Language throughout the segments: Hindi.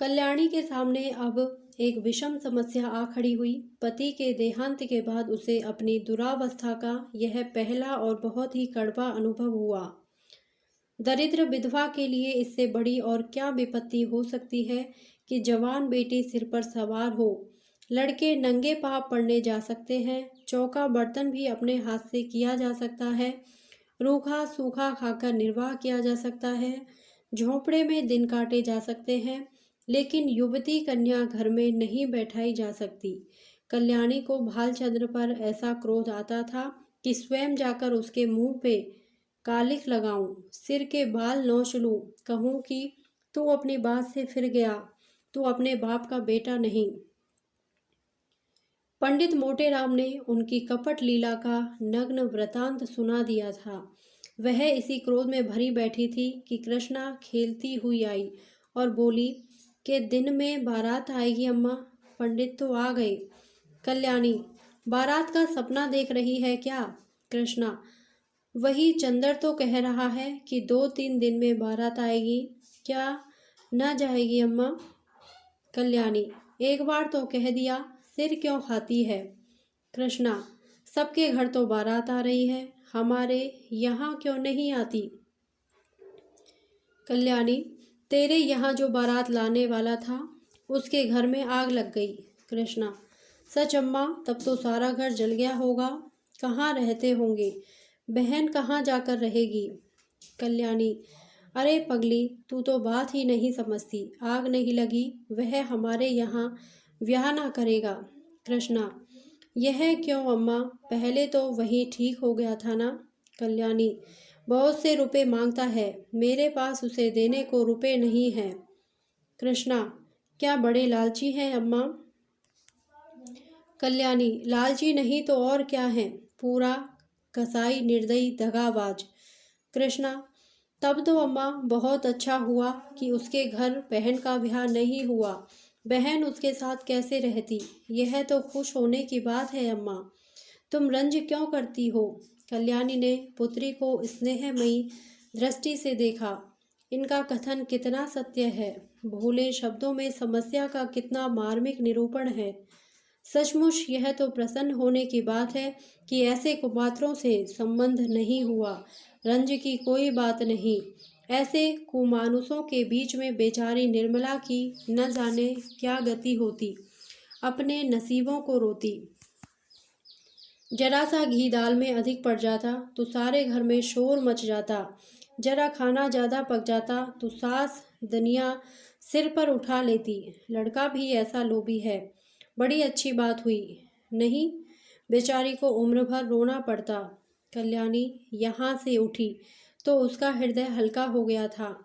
कल्याणी के सामने अब एक विषम समस्या आ खड़ी हुई। पति के देहांत के बाद उसे अपनी दुरावस्था का यह पहला और बहुत ही कड़वा अनुभव हुआ। दरिद्र विधवा के लिए इससे बड़ी और क्या विपत्ति हो सकती है कि जवान बेटी सिर पर सवार हो। लड़के नंगे पाँव पढ़ने जा सकते हैं, चौका बर्तन भी अपने हाथ से किया जा सकता है, रूखा सूखा खाकर निर्वाह किया जा सकता है, झोंपड़े में दिन काटे जा सकते हैं, लेकिन युवती कन्या घर में नहीं बैठाई जा सकती। कल्याणी को भालचंद्र पर ऐसा क्रोध आता था कि स्वयं जाकर उसके मुंह पे कालिख लगाऊं, सिर के बाल नोच लूं, कहूं कि तू अपनी बात से फिर गया, तू अपने बाप का बेटा नहीं। पंडित मोटेराम ने उनकी कपट लीला का नग्न वृतांत सुना दिया था। वह इसी क्रोध में भरी बैठी थी कि कृष्णा खेलती हुई आई और बोली कि दिन में बारात आएगी अम्मा। पंडित तो आ गए। कल्याणी, बारात का सपना देख रही है क्या? कृष्णा, वही चंदर तो कह रहा है कि 2-3 दिन में बारात आएगी, क्या न जाएगी अम्मा? कल्याणी, एक बार तो कह दिया, सिर क्यों खाती है? कृष्णा, सबके घर तो बारात आ रही है, हमारे यहाँ क्यों नहीं आती? कल्याणी, तेरे यहाँ जो बारात लाने वाला था उसके घर में आग लग गई। कृष्णा, सच अम्मा, तब तो सारा घर जल गया होगा। कहाँ रहते होंगे? बहन कहाँ जाकर रहेगी? कल्याणी, अरे पगली, तू तो बात ही नहीं समझती। आग नहीं लगी, वह हमारे यहाँ ब्याह ना करेगा। कृष्णा, यह क्यों अम्मा? पहले तो वही ठीक हो गया था ना। कल्याणी, बहुत से रुपए मांगता है, मेरे पास उसे देने को रुपए नहीं हैं। कृष्णा, क्या बड़े लालची हैं अम्मा? कल्याणी, लालची नहीं तो और क्या है, पूरा कसाई निर्दयी दगाबाज। कृष्णा, तब तो अम्मा बहुत अच्छा हुआ कि उसके घर बहन का ब्याह नहीं हुआ। बहन उसके साथ कैसे रहती? यह तो खुश होने की बात है अम्मा। तुम रंज क्यों करती हो? कल्याणी ने पुत्री को स्नेहमयी दृष्टि से देखा। इनका कथन कितना सत्य है, भोले शब्दों में समस्या का कितना मार्मिक निरूपण है। सचमुच यह तो प्रसन्न होने की बात है कि ऐसे कुपात्रों से संबंध नहीं हुआ। रंज की कोई बात नहीं। ऐसे कुमानुसों के बीच में बेचारी निर्मला की न जाने क्या गति होती, अपने नसीबों को रोती। जरा सा घी दाल में अधिक पड़ जाता तो सारे घर में शोर मच जाता, जरा खाना ज़्यादा पक जाता तो सास दनिया सिर पर उठा लेती। लड़का भी ऐसा लोभी है। बड़ी अच्छी बात हुई नहीं, बेचारी को उम्र भर रोना पड़ता। कल्याणी यहाँ से उठी तो उसका हृदय हल्का हो गया था।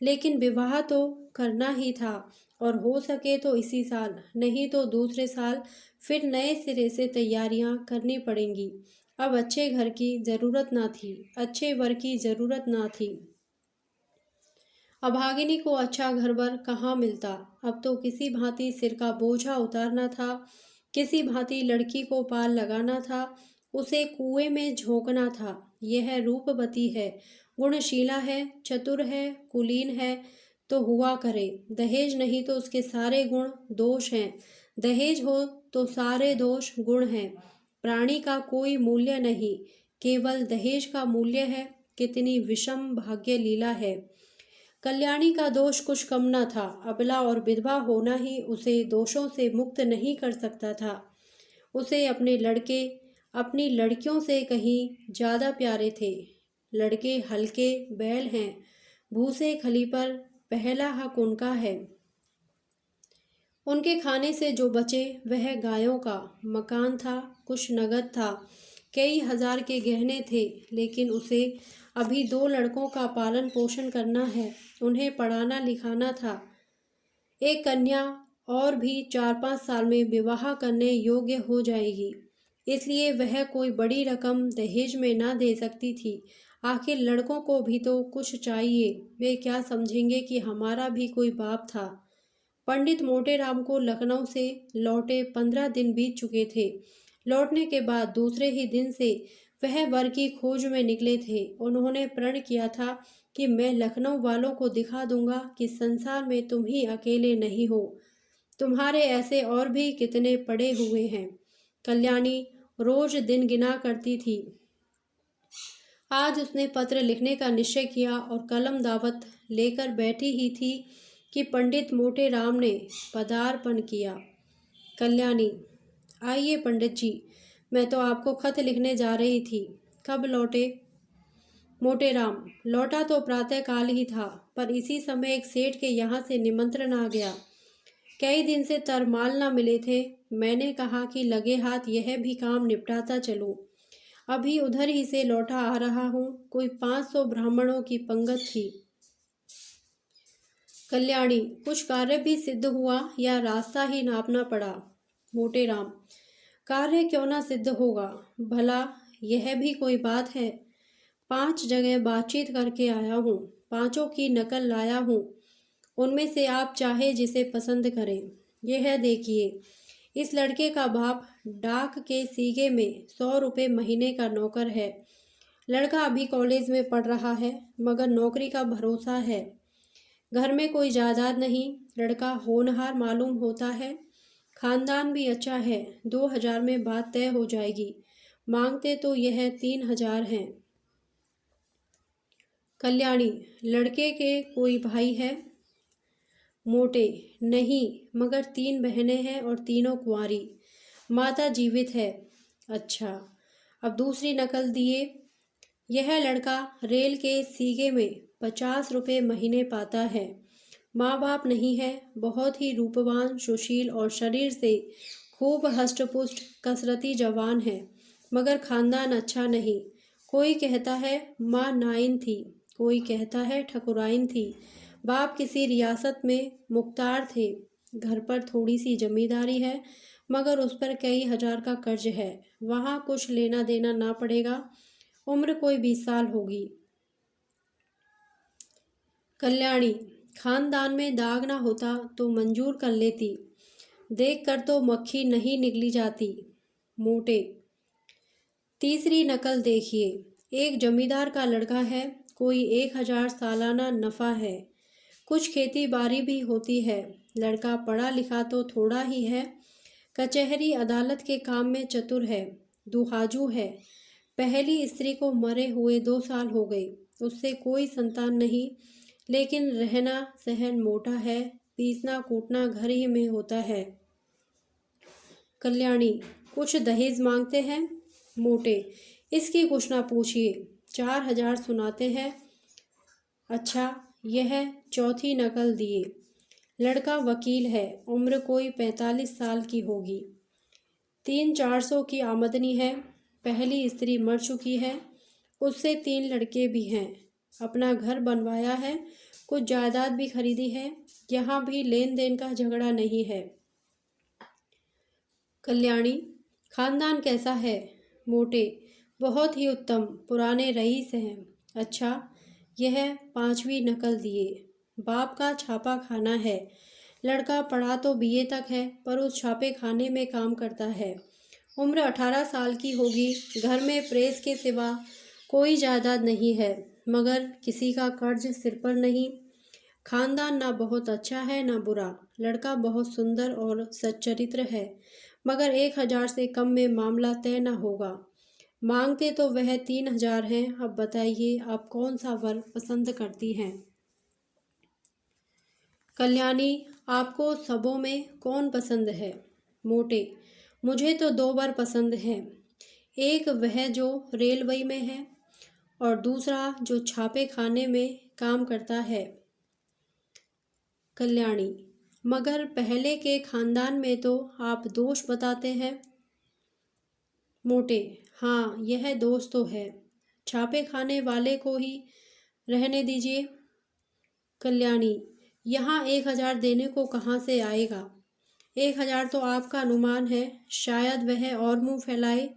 लेकिन विवाह तो करना ही था, और हो सके तो इसी साल, नहीं तो दूसरे साल फिर नए सिरे से तैयारियां करनी पड़ेंगी। अब अच्छे घर की ज़रूरत ना थी, अच्छे वर की ज़रूरत ना थी। अभागिनी को अच्छा घरवर कहाँ मिलता। अब तो किसी भांति सिर का बोझा उतारना था, किसी भांति लड़की को पाल लगाना था, उसे कुएं में झोंकना था। यह रूपवती है, गुणशीला है, चतुर है, कुलीन है तो हुआ करे। दहेज नहीं तो उसके सारे गुण दोष हैं, दहेज हो तो सारे दोष गुण हैं। प्राणी का कोई मूल्य नहीं, केवल दहेज का मूल्य है। कितनी विषम भाग्य लीला है। कल्याणी का दोष कुछ कम न था। अबला और विधवा होना ही उसे दोषों से मुक्त नहीं कर सकता था। उसे अपने लड़के अपनी लड़कियों से कहीं ज़्यादा प्यारे थे। लड़के हल्के बैल हैं, भूसे खली पर पहला हक उनका है। उनके खाने से जो बचे वह गायों का। मकान था, कुछ नगद था, कई हजार के गहने थे, लेकिन उसे अभी 2 लड़कों का पालन पोषण करना है, उन्हें पढ़ाना लिखाना था। एक कन्या और भी 4-5 साल में विवाह करने योग्य हो जाएगी, इसलिए वह कोई बड़ी रकम दहेज में ना दे सकती थी। आखिर लड़कों को भी तो कुछ चाहिए, वे क्या समझेंगे कि हमारा भी कोई बाप था। पंडित मोटेराम को लखनऊ से लौटे 15 दिन बीत चुके थे। लौटने के बाद दूसरे ही दिन से वह वर की खोज में निकले थे। उन्होंने प्रण किया था कि मैं लखनऊ वालों को दिखा दूंगा कि संसार में तुम ही अकेले नहीं हो, तुम्हारे ऐसे और भी कितने पड़े हुए हैं। कल्याणी रोज दिन गिना करती थी। आज उसने पत्र लिखने का निश्चय किया और कलम दावत लेकर बैठी ही थी कि पंडित मोटे राम ने पदार्पण किया। कल्याणी, आइए पंडित जी, मैं तो आपको खत लिखने जा रही थी। कब लौटे? मोटे राम, लौटा तो प्रातःकाल ही था, पर इसी समय एक सेठ के यहाँ से निमंत्रण आ गया। कई दिन से तरमाल न मिले थे। मैंने कहा कि लगे हाथ यह भी काम निपटाता चलूं। अभी उधर ही से लौटा आ रहा हूँ। कोई 500 ब्राह्मणों की पंगत थी। कल्याणी, कुछ कार्य भी सिद्ध हुआ या रास्ता ही नापना पड़ा? मोटे राम, कार्य क्यों ना सिद्ध होगा, भला यह भी कोई बात है। 5 जगह बातचीत करके आया हूँ, 5 की नकल लाया हूँ। उनमें से आप चाहे जिसे पसंद करें। यह देखिए, इस लड़के का बाप डाक के सीगे में 100 रुपये महीने का नौकर है। लड़का अभी कॉलेज में पढ़ रहा है, मगर नौकरी का भरोसा है। घर में कोई जायदाद नहीं। लड़का होनहार मालूम होता है। खानदान भी अच्छा है। 2000 में बात तय हो जाएगी। मांगते तो यह 3000 हैं। कल्याणी, लड़के के कोई भाई है? मोटे, नहीं, मगर 3 बहनें हैं और तीनों कुंवारी। माता जीवित है। अच्छा, अब दूसरी नकल दिए। यह लड़का रेल के सीगे में 50 रुपये महीने पाता है। माँ बाप नहीं है। बहुत ही रूपवान, सुशील और शरीर से खूब हष्टपुष्ट कसरती जवान है, मगर खानदान अच्छा नहीं। कोई कहता है माँ नाइन थी, कोई कहता है ठकुराइन थी। बाप किसी रियासत में मुख्तार थे। घर पर थोड़ी सी जमींदारी है, मगर उस पर कई हजार का कर्ज है। वहाँ कुछ लेना देना ना पड़ेगा। उम्र कोई 20 साल होगी। कल्याणी, खानदान में दाग ना होता तो मंजूर कर लेती। देख कर तो मक्खी नहीं निकली जाती। मोटे, तीसरी नकल देखिए। एक जमींदार का लड़का है। कोई 1000 सालाना नफा है। कुछ खेती बाड़ी भी होती है। लड़का पढ़ा लिखा तो थोड़ा ही है। कचहरी अदालत के काम में चतुर है। दुहाजू है। पहली स्त्री को मरे हुए 2 साल हो गए। उससे कोई संतान नहीं, लेकिन रहना सहन मोटा है। पीसना कूटना घर ही में होता है। कल्याणी, कुछ दहेज मांगते हैं? मोटे, इसकी कुछ ना पूछिए, 4000 सुनाते हैं। अच्छा, यह चौथी नकल दिए। लड़का वकील है। उम्र कोई 45 साल की होगी। 300-400 की आमदनी है। पहली स्त्री मर चुकी है। उससे 3 लड़के भी हैं। अपना घर बनवाया है। कुछ जायदाद भी खरीदी है। यहाँ भी लेन देन का झगड़ा नहीं है। कल्याणी, खानदान कैसा है? मोटे, बहुत ही उत्तम, पुराने रईस हैं। अच्छा, यह 5वीं नकल दिए। बाप का छापा खाना है। लड़का पढ़ा तो BA तक है, पर उस छापे खाने में काम करता है। उम्र 18 साल की होगी। घर में प्रेस के सिवा कोई जायदाद नहीं है, मगर किसी का कर्ज सिर पर नहीं। खानदान ना बहुत अच्छा है ना बुरा। लड़का बहुत सुंदर और सच्चरित्र है, मगर 1000 से कम में मामला तय न होगा। मांगते तो वह 3000 हैं। अब बताइए, आप कौन सा वर पसंद करती हैं? कल्याणी, आपको सबों में कौन पसंद है? मोटे, मुझे तो 2 वर पसंद हैं। एक वह जो रेलवे में है, और दूसरा जो छापे खाने में काम करता है। कल्याणी, मगर पहले के खानदान में तो आप दोष बताते हैं। मोटे, हाँ, यह दोष तो है। छापे खाने वाले को ही रहने दीजिए। कल्याणी, यहाँ 1000 देने को कहाँ से आएगा? 1000 तो आपका अनुमान है, शायद वह और मुंह फैलाए।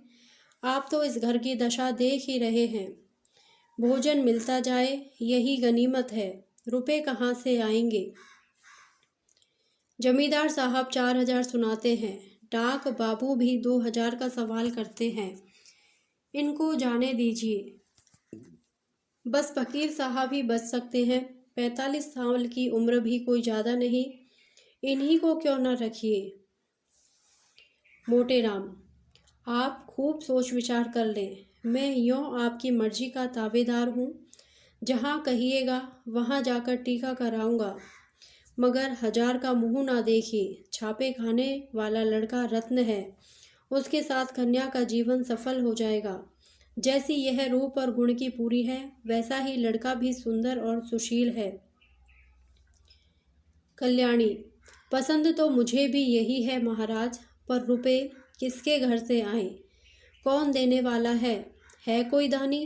आप तो इस घर की दशा देख ही रहे हैं। भोजन मिलता जाए, यही गनीमत है। रुपए कहाँ से आएंगे? जमींदार साहब 4000 सुनाते हैं। डाक बाबू भी 2000 का सवाल करते हैं। इनको जाने दीजिए। बस वकील साहब ही बच सकते हैं। 45 साल की उम्र भी कोई ज़्यादा नहीं। इन्हीं को क्यों न रखिए। मोटे राम, आप खूब सोच विचार कर लें। मैं यूँ आपकी मर्जी का ताबेदार हूँ। जहाँ कहिएगा वहाँ जाकर टीका कराऊंगा। मगर 1000 का मुंह ना देखिए। छापे खाने वाला लड़का रत्न है। उसके साथ कन्या का जीवन सफल हो जाएगा। जैसी यह रूप और गुण की पूरी है, वैसा ही लड़का भी सुंदर और सुशील है। कल्याणी, पसंद तो मुझे भी यही है महाराज, पर रुपए किसके घर से आए? कौन देने वाला है कोई दानी?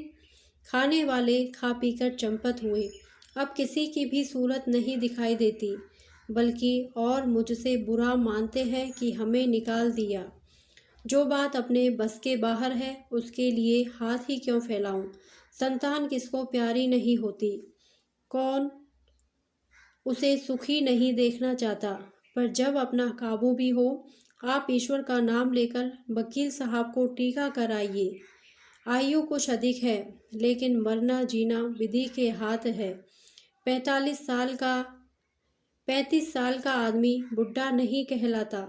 खाने वाले खा पीकर चंपत हुए। अब किसी की भी सूरत नहीं दिखाई देती, बल्कि और मुझसे बुरा मानते हैं कि हमें निकाल दिया। जो बात अपने बस के बाहर है, उसके लिए हाथ ही क्यों फैलाऊं? संतान किसको प्यारी नहीं होती? कौन उसे सुखी नहीं देखना चाहता? पर जब अपना काबू भी हो, आप ईश्वर का नाम लेकर वकील साहब को टीका कराइए। आयु कुछ अधिक है, लेकिन मरना जीना विधि के हाथ है। 45 साल का 35 साल का आदमी बुढ़ा नहीं कहलाता।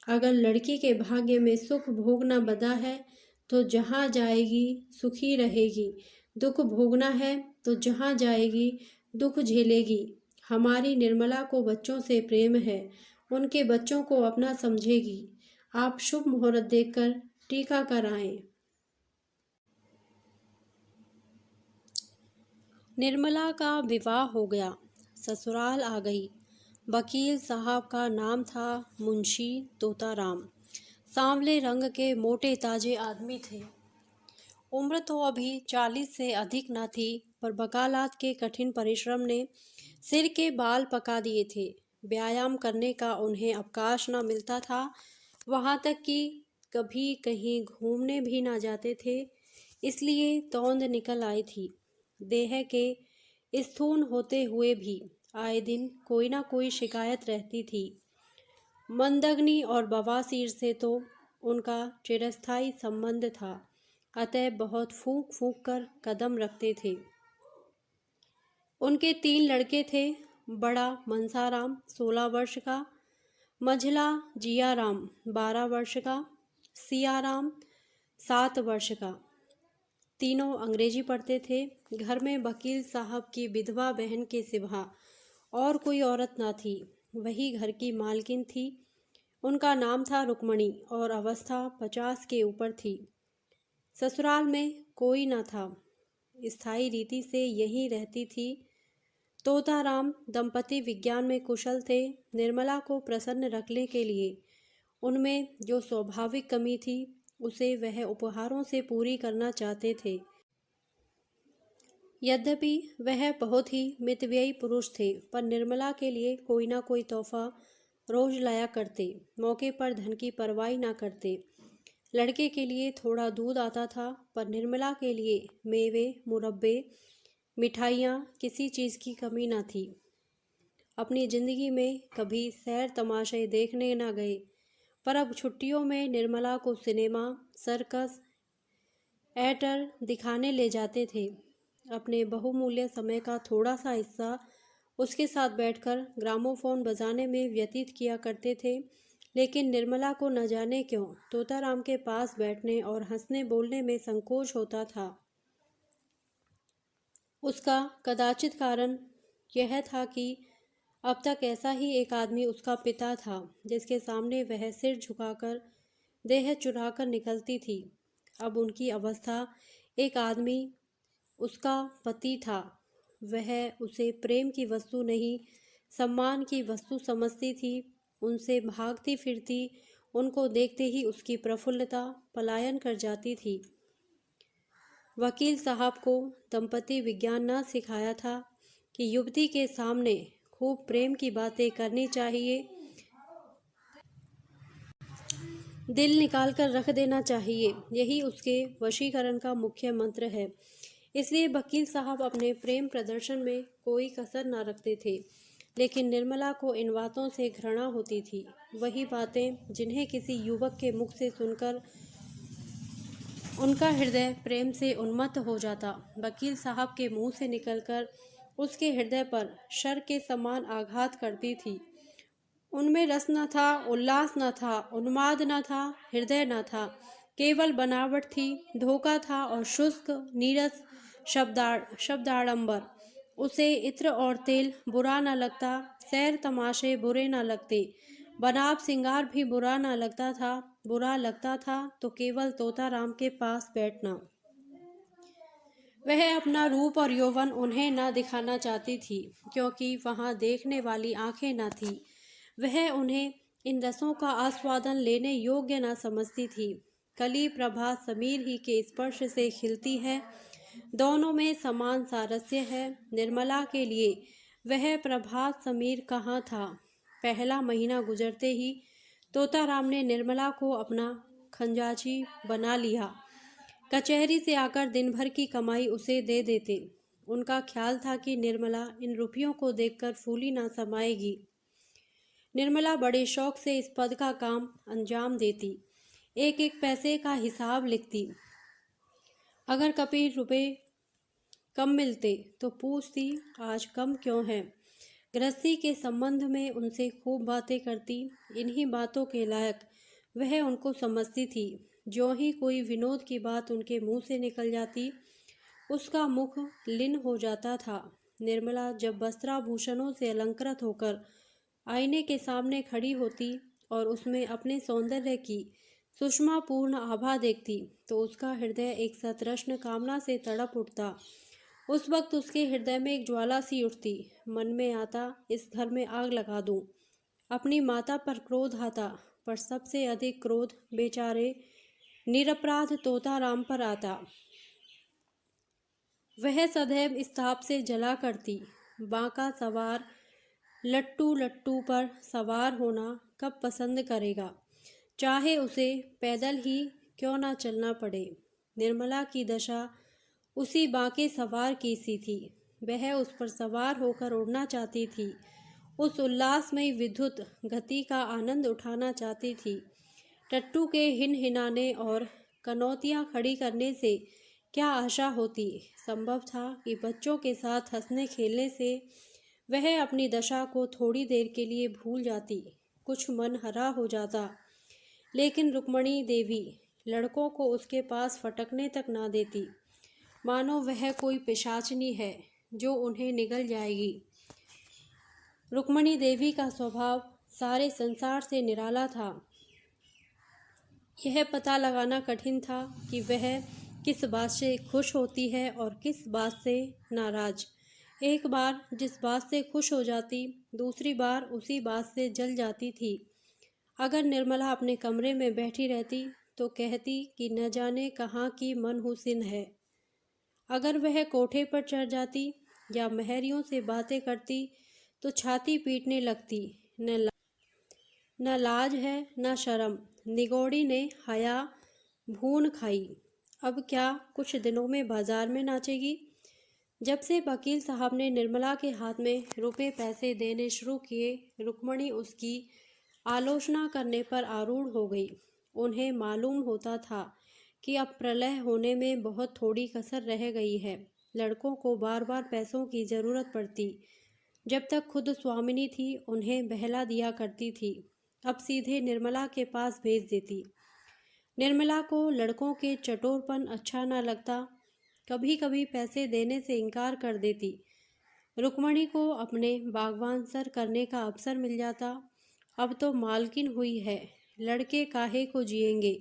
अगर लड़की के भाग्य में सुख भोगना बंधा है, तो जहाँ जाएगी सुखी रहेगी। दुख भोगना है तो जहाँ जाएगी दुख झेलेगी। हमारी निर्मला को बच्चों से प्रेम है, उनके बच्चों को अपना समझेगी। आप शुभ मुहूर्त देखकर टीका कराएं। निर्मला का विवाह हो गया, ससुराल आ गई। वकील साहब का नाम था मुंशी तोताराम। सांवले रंग के मोटे ताजे आदमी थे। उम्र तो अभी 40 से अधिक न थी, पर वकालत के कठिन परिश्रम ने सिर के बाल पका दिए थे। व्यायाम करने का उन्हें अवकाश न मिलता था। वहाँ तक कि कभी कहीं घूमने भी ना जाते थे। इसलिए तौंद निकल आई थी। देह के स्थूल होते हुए भी आए दिन कोई ना कोई शिकायत रहती थी। मंदग्नि और बवासीर से तो उनका चिरस्थायी संबंध था, अतः बहुत फूंक फूंक कर कदम रखते थे। उनके 3 लड़के थे। बड़ा मनसाराम 16 वर्ष का, मझला जियाराम 12 वर्ष का, सियाराम 7 वर्ष का। तीनों अंग्रेजी पढ़ते थे। घर में वकील साहब की विधवा बहन के सिवा और कोई औरत ना थी। वही घर की मालकिन थी। उनका नाम था रुक्मणी और अवस्था 50 के ऊपर थी। ससुराल में कोई ना था। स्थायी रीति से यहीं रहती थी। तोताराम दंपति विज्ञान में कुशल थे। निर्मला को प्रसन्न रखने के लिए उनमें जो स्वाभाविक कमी थी, उसे वह उपहारों से पूरी करना चाहते थे। यद्यपि वह बहुत ही मितव्ययी पुरुष थे, पर निर्मला के लिए कोई ना कोई तोहफा रोज लाया करते। मौके पर धन की परवाह ना करते। लड़के के लिए थोड़ा दूध आता था, पर निर्मला के लिए मेवे, मुरब्बे, मिठाइयाँ, किसी चीज़ की कमी ना थी। अपनी ज़िंदगी में कभी सैर तमाशे देखने ना गए, पर अब छुट्टियों में निर्मला को सिनेमा, सर्कस, थिएटर दिखाने ले जाते थे। अपने बहुमूल्य समय का थोड़ा सा हिस्सा उसके साथ बैठकर ग्रामोफोन बजाने में व्यतीत किया करते थे। लेकिन निर्मला को न जाने क्यों तोताराम के पास बैठने और हंसने बोलने में संकोच होता था। उसका कदाचित कारण यह था कि अब तक ऐसा ही एक आदमी उसका पिता था, जिसके सामने वह सिर झुकाकर देह चुराकर निकलती थी। अब उनकी अवस्था एक आदमी उसका पति था। वह उसे प्रेम की वस्तु नहीं, सम्मान की वस्तु समझती थी। उनसे भागती फिरती उनको देखते ही उसकी प्रफुल्लता पलायन कर जाती थी। वकील साहब को दंपति विज्ञान न सिखाया था कि युवती के सामने खूब प्रेम की बातें करनी चाहिए, दिल निकाल कर रख देना चाहिए। यही उसके वशीकरण का मुख्य मंत्र है। इसलिए वकील साहब अपने प्रेम प्रदर्शन में कोई कसर न रखते थे। लेकिन निर्मला को इन बातों से घृणा होती थी। वही बातें जिन्हें किसी युवक के मुख से सुनकर उनका हृदय प्रेम से उन्मत्त हो जाता। वकील साहब के मुंह से निकलकर उसके हृदय पर शर के समान आघात करती थी। उनमें रस न था, उल्लास न था, उन्माद न था, हृदय न था, केवल बनावट थी, धोखा था और शुष्क नीरस शब्दाडंबर। उसे इत्र और तेल बुरा न लगता, सैर तमाशे बुरे न लगते, बनाव सिंगार भी बुरा न लगता था। बुरा लगता था तो केवल तोताराम के पास बैठना। वह अपना रूप और यौवन उन्हें न दिखाना चाहती थी, क्योंकि वहाँ देखने वाली आंखें न थी। वह उन्हें इन रसों का आस्वादन लेने योग्य न समझती थी। कली प्रभा समीर ही के स्पर्श से खिलती है, दोनों में समान सारस्य है। निर्मला के लिए वह प्रभात समीर कहाँ था। पहला महीना गुजरते ही तोताराम ने निर्मला को अपना खंजाची बना लिया। कचहरी से आकर दिन भर की कमाई उसे दे देते। उनका ख्याल था कि निर्मला इन रुपयों को देखकर फूली ना समाएगी। निर्मला बड़े शौक से इस पद का काम अंजाम देती, एक एक पैसे का हिसाब लिखती। अगर कभी रुपए कम मिलते तो पूछती आज कम क्यों है। गृहस्थी के संबंध में उनसे खूब बातें करती। इन्हीं बातों के लायक वह उनको समझती थी। जो ही कोई विनोद की बात उनके मुंह से निकल जाती, उसका मुख लीन हो जाता था। निर्मला जब वस्त्राभूषणों से अलंकृत होकर आईने के सामने खड़ी होती और उसमें अपने सौंदर्य की सुषमापूर्ण आभा देखती, तो उसका हृदय एक सतृष्ण कामना से तड़प उठता। उस वक्त उसके हृदय में एक ज्वाला सी उठती। मन में आता इस घर में आग लगा दूं। अपनी माता पर क्रोध आता, पर सबसे अधिक क्रोध बेचारे निरपराध तोताराम पर आता। वह सदैव इस ताप से जला करती। बांका सवार लट्टू लट्टू पर सवार होना कब पसंद करेगा, चाहे उसे पैदल ही क्यों ना चलना पड़े। निर्मला की दशा उसी बांके सवार की सी थी। वह उस पर सवार होकर उड़ना चाहती थी, उस उल्लासमयी विद्युत गति का आनंद उठाना चाहती थी। टट्टू के हिनहिनाने और कनौतियाँ खड़ी करने से क्या आशा होती। संभव था कि बच्चों के साथ हंसने खेलने से वह अपनी दशा को थोड़ी देर के लिए भूल जाती, कुछ मन हरा हो जाता। लेकिन रुक्मणी देवी लड़कों को उसके पास फटकने तक ना देती, मानो वह कोई पिशाचनी है जो उन्हें निगल जाएगी। रुक्मणी देवी का स्वभाव सारे संसार से निराला था। यह पता लगाना कठिन था कि वह किस बात से खुश होती है और किस बात से नाराज। एक बार जिस बात से खुश हो जाती, दूसरी बार उसी बात से जल जाती थी। अगर निर्मला अपने कमरे में बैठी रहती तो कहती कि न जाने कहाँ की मनहुसिन है। अगर वह कोठे पर चढ़ जाती या महरियों से बातें करती तो छाती पीटने लगती। न लाज है न शर्म, निगोड़ी ने हया भून खाई। अब क्या कुछ दिनों में बाजार में नाचेगी। जब से वकील साहब ने निर्मला के हाथ में रुपए पैसे देने शुरू किए, रुक्मणी उसकी आलोचना करने पर आरूढ़ हो गई। उन्हें मालूम होता था कि अब प्रलय होने में बहुत थोड़ी कसर रह गई है। लड़कों को बार बार पैसों की ज़रूरत पड़ती। जब तक खुद स्वामिनी थी उन्हें बहला दिया करती थी, अब सीधे निर्मला के पास भेज देती। निर्मला को लड़कों के चटोरपन अच्छा न लगता, कभी कभी पैसे देने से इनकार कर देती। रुक्मणी को अपने बागवान सर करने का अवसर मिल जाता। अब तो मालकिन हुई है, लड़के काहे को जिएंगे,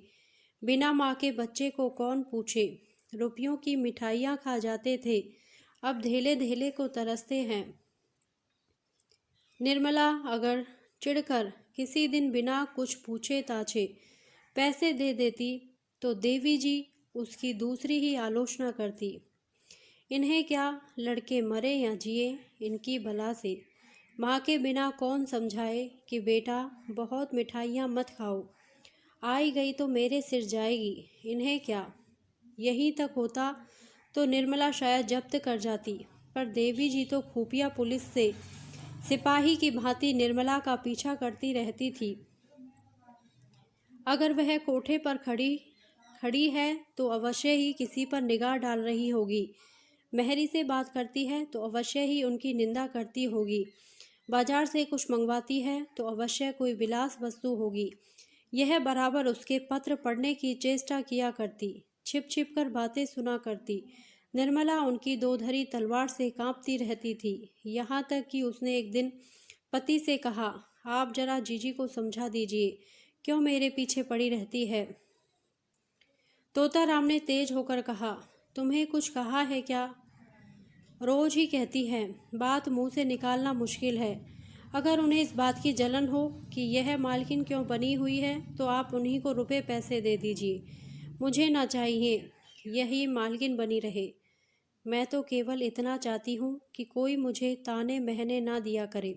बिना माँ के बच्चे को कौन पूछे। रुपयों की मिठाइयाँ खा जाते थे, अब धेले धेले को तरसते हैं। निर्मला अगर चिढ़कर किसी दिन बिना कुछ पूछे ताछे पैसे दे देती तो देवी जी उसकी दूसरी ही आलोचना करती। इन्हें क्या, लड़के मरे या जिए, इनकी भला से। माँ के बिना कौन समझाए कि बेटा बहुत मिठाइयाँ मत खाओ, आई गई तो मेरे सिर जाएगी। इन्हें क्या। यही तक होता तो निर्मला शायद जब्त कर जाती, पर देवी जी तो खुफिया पुलिस से सिपाही की भांति निर्मला का पीछा करती रहती थी। अगर वह कोठे पर खड़ी है तो अवश्य ही किसी पर निगाह डाल रही होगी। मेहरी से बात करती है तो अवश्य ही उनकी निंदा करती होगी। बाजार से कुछ मंगवाती है तो अवश्य कोई विलास वस्तु होगी। यह बराबर उसके पत्र पढ़ने की चेष्टा किया करती, छिप छिप कर बातें सुना करती। निर्मला उनकी दोधरी तलवार से कांपती रहती थी। यहाँ तक कि उसने एक दिन पति से कहा, आप जरा जीजी को समझा दीजिए, क्यों मेरे पीछे पड़ी रहती है। तोताराम ने तेज होकर कहा, तुम्हें कुछ कहा है क्या? रोज ही कहती है, बात मुंह से निकालना मुश्किल है। अगर उन्हें इस बात की जलन हो कि यह मालकिन क्यों बनी हुई है तो आप उन्हीं को रुपए पैसे दे दीजिए। मुझे ना चाहिए यही मालकिन बनी रहे। मैं तो केवल इतना चाहती हूँ कि कोई मुझे ताने महने ना दिया करे।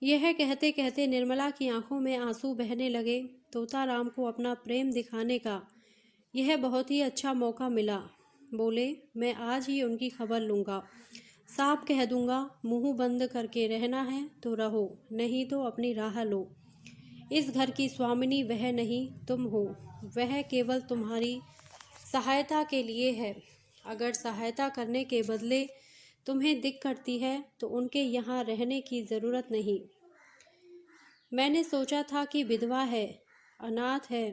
यह कहते कहते निर्मला की आंखों में आंसू बहने लगे। तोताराम को अपना प्रेम दिखाने का यह बहुत ही अच्छा मौका मिला। बोले, मैं आज ही उनकी खबर लूँगा, साफ कह दूंगा, मुंह बंद करके रहना है तो रहो, नहीं तो अपनी राह लो। इस घर की स्वामिनी वह नहीं, तुम हो। वह केवल तुम्हारी सहायता के लिए है। अगर सहायता करने के बदले तुम्हें दिक करती है तो उनके यहाँ रहने की ज़रूरत नहीं। मैंने सोचा था कि विधवा है, अनाथ है,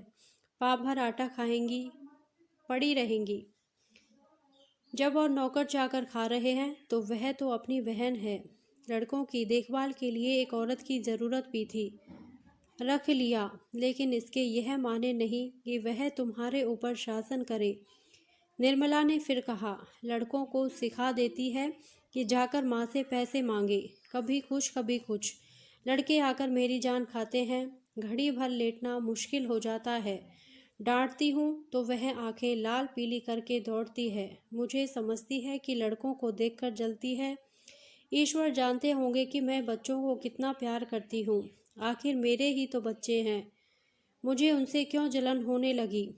पाव भर आटा खाएंगी, पड़ी रहेंगी। जब और नौकर चाकर खा रहे हैं तो वह तो अपनी बहन है। लड़कों की देखभाल के लिए एक औरत की ज़रूरत भी थी, रख लिया, लेकिन इसके यह माने नहीं कि वह तुम्हारे ऊपर शासन करे। निर्मला ने फिर कहा, लड़कों को सिखा देती है कि जाकर माँ से पैसे मांगे, कभी कुछ कभी कुछ। लड़के आकर मेरी जान खाते हैं, घड़ी भर लेटना मुश्किल हो जाता है। डांटती हूँ तो वह आंखें लाल पीली करके दौड़ती है। मुझे समझती है कि लड़कों को देखकर जलती है। ईश्वर जानते होंगे कि मैं बच्चों को कितना प्यार करती हूँ। आखिर मेरे ही तो बच्चे हैं, मुझे उनसे क्यों जलन होने लगी।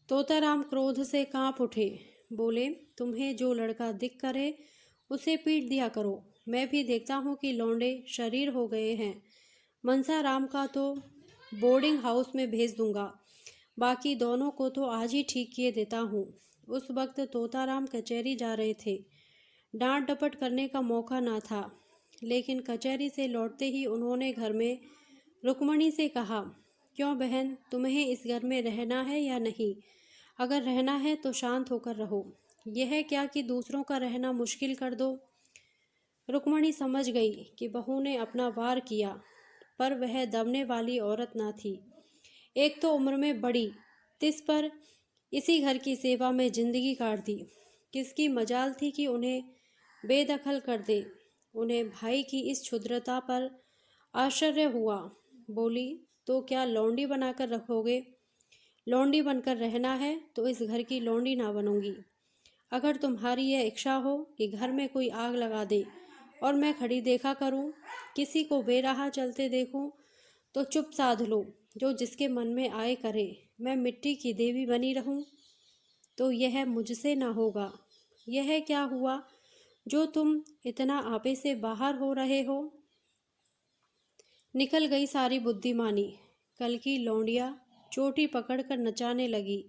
तोताराम क्रोध से कांप उठे। बोले, तुम्हें जो लड़का दिख करे उसे पीट दिया करो। मैं भी देखता हूँ कि लौंडे शरीर हो गए हैं। मनसा राम का तो बोर्डिंग हाउस में भेज दूंगा, बाकी दोनों को तो आज ही ठीक किए देता हूँ। उस वक्त तोताराम कचहरी जा रहे थे। डांट डपट करने का मौका ना था, लेकिन कचहरी से लौटते ही उन्होंने घर में रुक्मणी से कहा, क्यों बहन, तुम्हें इस घर में रहना है या नहीं? अगर रहना है तो शांत होकर रहो, यह क्या कि दूसरों का रहना मुश्किल कर दो। रुक्मणी समझ गई कि बहू ने अपना वार किया, पर वह दबने वाली औरत ना थी। एक तो उम्र में बड़ी, तिस पर इसी घर की सेवा में जिंदगी काट दी। किसकी मजाल थी कि उन्हें बेदखल कर दे। उन्हें भाई की इस क्षुद्रता पर आश्चर्य हुआ। बोली, तो क्या लौंडी बनाकर रखोगे? लौंडी बनकर रहना है तो इस घर की लौंडी ना बनूंगी। अगर तुम्हारी यह इच्छा हो कि घर में कोई आग लगा दे और मैं खड़ी देखा करूं, किसी को बेराह चलते देखूं, तो चुप साध लो, जो जिसके मन में आए करे। मैं मिट्टी की देवी बनी रहूं तो यह मुझसे ना होगा। यह क्या हुआ जो तुम इतना आपे से बाहर हो रहे हो? निकल गई सारी बुद्धिमानी। कल की लौंडिया चोटी पकड़कर नचाने लगी।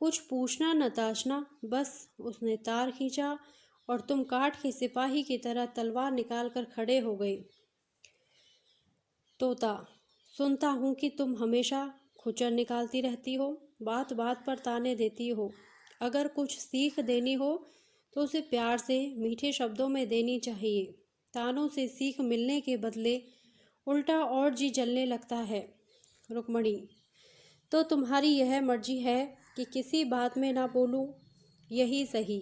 कुछ पूछना न ताशना, बस उसने तार खींचा और तुम काठ के सिपाही की तरह तलवार निकालकर खड़े हो गए। तोता, सुनता हूँ कि तुम हमेशा खुचर निकालती रहती हो, बात बात पर ताने देती हो। अगर कुछ सीख देनी हो तो उसे प्यार से मीठे शब्दों में देनी चाहिए। तानों से सीख मिलने के बदले उल्टा और जी जलने लगता है। रुक्मणी, तो तुम्हारी यह मर्जी है कि किसी बात में ना बोलूं, यही सही।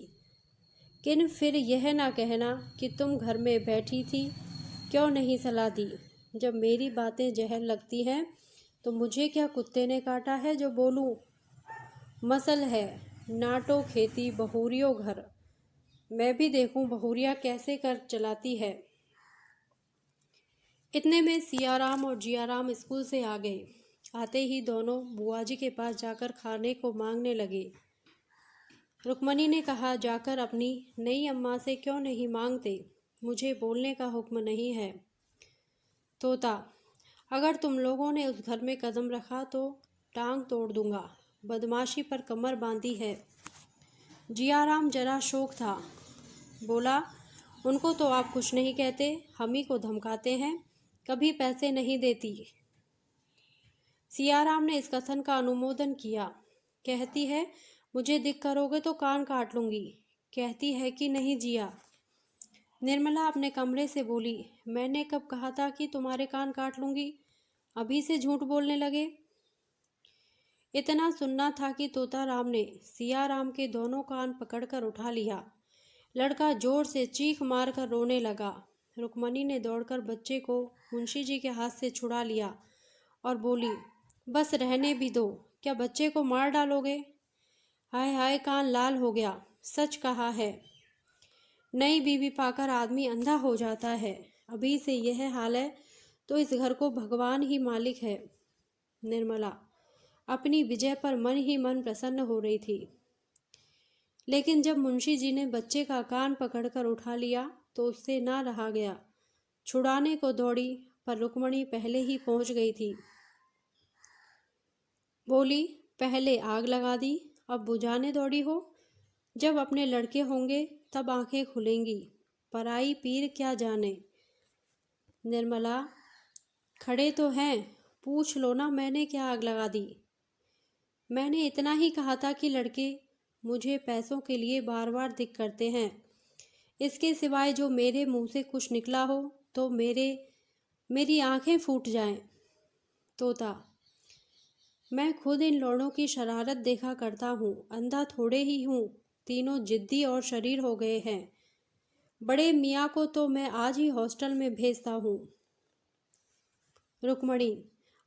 किन फिर यह ना कहना कि तुम घर में बैठी थी, क्यों नहीं सलाह दी। जब मेरी बातें जहर लगती हैं तो मुझे क्या कुत्ते ने काटा है जो बोलूं। मसल है, नाटो खेती बहुरियो घर। मैं भी देखूं बहुरिया कैसे कर चलाती है। इतने में सियाराम और जियाराम स्कूल से आ गए। आते ही दोनों बुआजी के पास जाकर खाने को मांगने लगे। रुक्मणी ने कहा, जाकर अपनी नई अम्मा से क्यों नहीं मांगते, मुझे बोलने का हुक्म नहीं है। तोता, अगर तुम लोगों ने उस घर में कदम रखा तो टांग तोड़ दूंगा। बदमाशी पर कमर बांधी है। जियाराम जरा शौक था। बोला, उनको तो आप कुछ नहीं कहते, हम ही को धमकाते हैं, कभी पैसे नहीं देती। सियाराम ने इस कथन का अनुमोदन किया। कहती है मुझे दिख करोगे तो कान काट लूंगी। कहती है कि नहीं जिया। निर्मला अपने कमरे से बोली, मैंने कब कहा था कि तुम्हारे कान काट लूंगी? अभी से झूठ बोलने लगे। इतना सुनना था कि तोताराम ने सियाराम के दोनों कान पकड़कर उठा लिया। लड़का जोर से चीख मारकर रोने लगा। रुक्मणी ने दौड़कर बच्चे को मुंशी जी के हाथ से छुड़ा लिया और बोली, बस रहने भी दो, क्या बच्चे को मार डालोगे? हाय हाय, कान लाल हो गया। सच कहा है, नई बीवी पाकर आदमी अंधा हो जाता है। अभी से यह हाल है तो इस घर को भगवान ही मालिक है। निर्मला अपनी विजय पर मन ही मन प्रसन्न हो रही थी। लेकिन जब मुंशी जी ने बच्चे का कान पकड़कर उठा लिया तो उससे ना रहा गया। छुड़ाने को दौड़ी पर रुक्मणी पहले ही पहुंच गई थी। बोली, पहले आग लगा दी, अब बुझाने दौड़ी हो? जब अपने लड़के होंगे तब आंखें खुलेंगी, पराई पीर क्या जाने। निर्मला, खड़े तो हैं, पूछ लो ना मैंने क्या आग लगा दी। मैंने इतना ही कहा था कि लड़के मुझे पैसों के लिए बार बार दिक करते हैं। इसके सिवाय जो मेरे मुंह से कुछ निकला हो तो मेरी आंखें फूट जाएं। तोता, मैं खुद इन लौड़ों की शरारत देखा करता हूँ, अंधा थोड़े ही हूँ। तीनों जिद्दी और शरीर हो गए हैं। बड़े मियाँ को तो मैं आज ही हॉस्टल में भेजता हूँ। रुक्मणी,